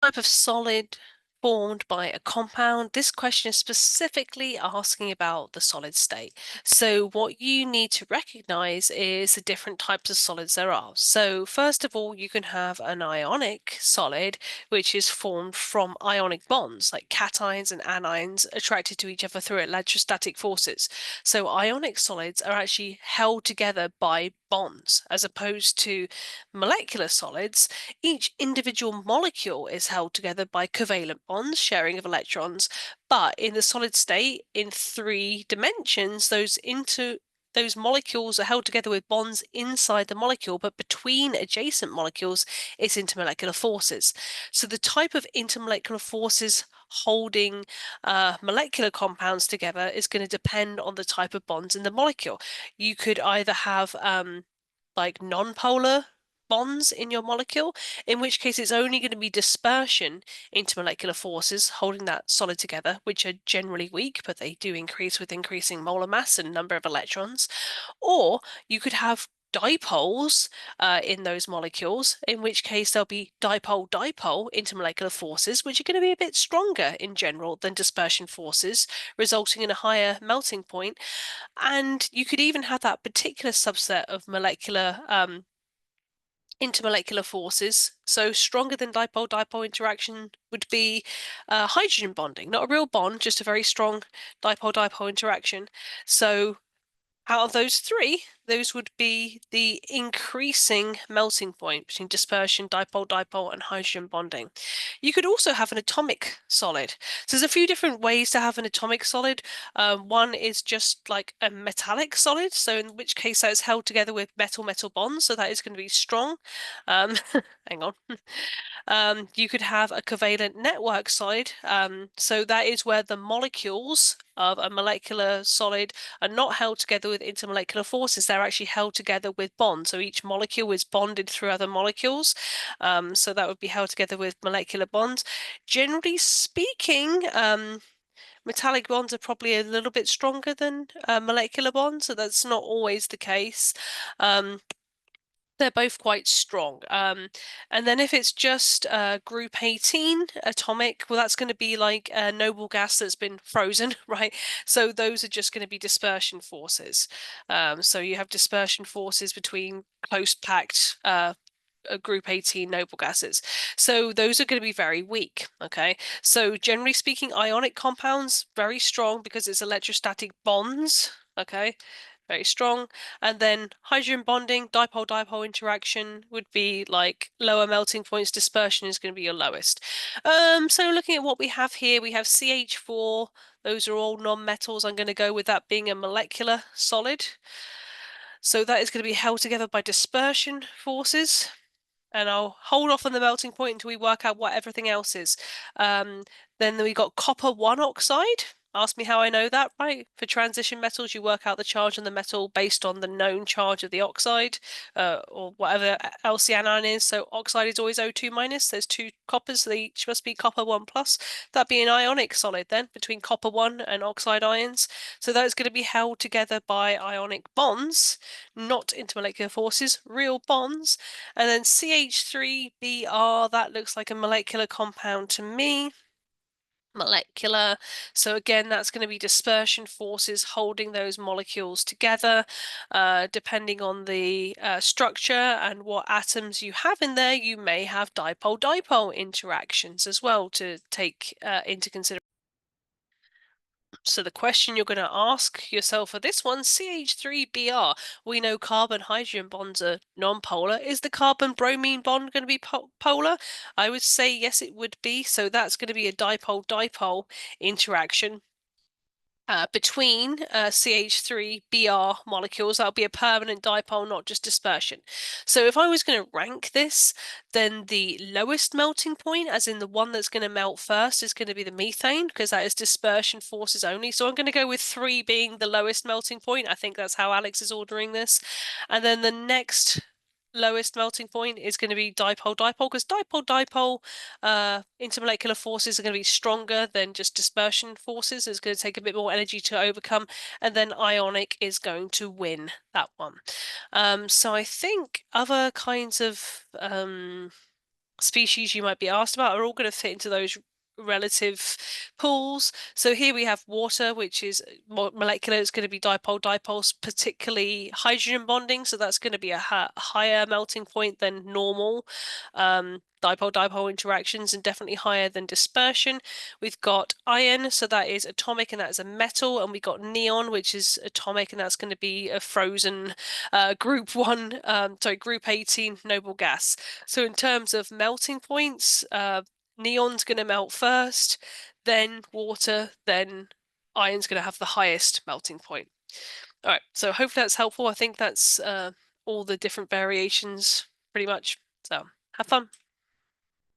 Type of solid formed by a compound. This question is specifically asking about the solid state. So what you need to recognize is the different types of solids there are. So first of all, you can have an ionic solid, which is formed from ionic bonds, like cations and anions attracted to each other through electrostatic forces. So ionic solids are actually held together by bonds, as opposed to molecular solids. Each individual molecule is held together by covalent bonds, sharing of electrons, but in the solid state, in 3 dimensions, those molecules are held together with bonds inside the molecule, but between adjacent molecules, it's intermolecular forces. So the type of intermolecular forces holding molecular compounds together is going to depend on the type of bonds in the molecule. You could either have like non-polar bonds in your molecule, in which case it's only going to be dispersion intermolecular forces holding that solid together, which are generally weak, but they do increase with increasing molar mass and number of electrons. Or you could have dipoles in those molecules, in which case there'll be dipole-dipole intermolecular forces, which are going to be a bit stronger in general than dispersion forces, resulting in a higher melting point. And you could even have that particular subset of molecular intermolecular forces. So stronger than dipole-dipole interaction would be hydrogen bonding, not a real bond, just a very strong dipole-dipole interaction. So out of those 3, those would be the increasing melting point between dispersion, dipole-dipole, and hydrogen bonding. You could also have an atomic solid. So there's a few different ways to have an atomic solid. One is just like a metallic solid, so in which case that is held together with metal-metal bonds, so that is going to be strong. Hang on. You could have a covalent network solid. So that is where the molecules of a molecular solid are not held together with intermolecular forces. They're actually held together with bonds. So each molecule is bonded through other molecules. So that would be held together with molecular bonds. Generally speaking, metallic bonds are probably a little bit stronger than molecular bonds, so that's not always the case. They're both quite strong. And then if it's just group 18 atomic, well, that's going to be like a noble gas that's been frozen, right? So those are just going to be dispersion forces. So you have dispersion forces between close packed group 18 noble gases. So those are going to be very weak, okay? So generally speaking, ionic compounds, very strong because it's electrostatic bonds, okay? Very strong. And then hydrogen bonding, dipole-dipole interaction would be like lower melting points. Dispersion is going to be your lowest. So looking at what we have here, we have CH4. Those are all non-metals. I'm going to go with that being a molecular solid. So that is going to be held together by dispersion forces. And I'll hold off on the melting point until we work out what everything else is. Then we got copper 1 oxide. Ask me how I know that, right? For transition metals, you work out the charge on the metal based on the known charge of the oxide, or whatever else the anion is. So oxide is always O2 minus. There's 2 coppers, so they each must be copper 1 plus. That'd be an ionic solid then, between copper 1 and oxide ions. So that's going to be held together by ionic bonds, not intermolecular forces, real bonds. And then CH3Br, that looks like a molecular compound to me. Molecular. So again, that's going to be dispersion forces holding those molecules together. Depending on the structure and what atoms you have in there, you may have dipole-dipole interactions as well to take into consideration. So the question you're going to ask yourself for this one, CH3Br, we know carbon-hydrogen bonds are non-polar. Is the carbon-bromine bond going to be polar? I would say yes, it would be. So that's going to be a dipole-dipole interaction between CH3Br molecules. That'll be a permanent dipole, not just dispersion. So if I was going to rank this, then the lowest melting point, as in the one that's going to melt first, is going to be the methane, because that is dispersion forces only. So I'm going to go with 3 being the lowest melting point. I think that's how ALEKS is ordering this. And then the next lowest melting point is going to be dipole-dipole, because dipole-dipole intermolecular forces are going to be stronger than just dispersion forces. It's going to take a bit more energy to overcome, and then ionic is going to win that one. So I think other kinds of species you might be asked about are all going to fit into those relative pools. So here we have water, which is more molecular. It's going to be dipole-dipoles, particularly hydrogen bonding. So that's going to be a higher melting point than normal dipole-dipole interactions, and definitely higher than dispersion. We've got iron, so that is atomic and that is a metal, and we've got neon, which is atomic and that's going to be a frozen group 18 noble gas. So in terms of melting points, neon's going to melt first, then water, then iron's going to have the highest melting point. All right, so hopefully that's helpful. I think that's all the different variations pretty much. So have fun.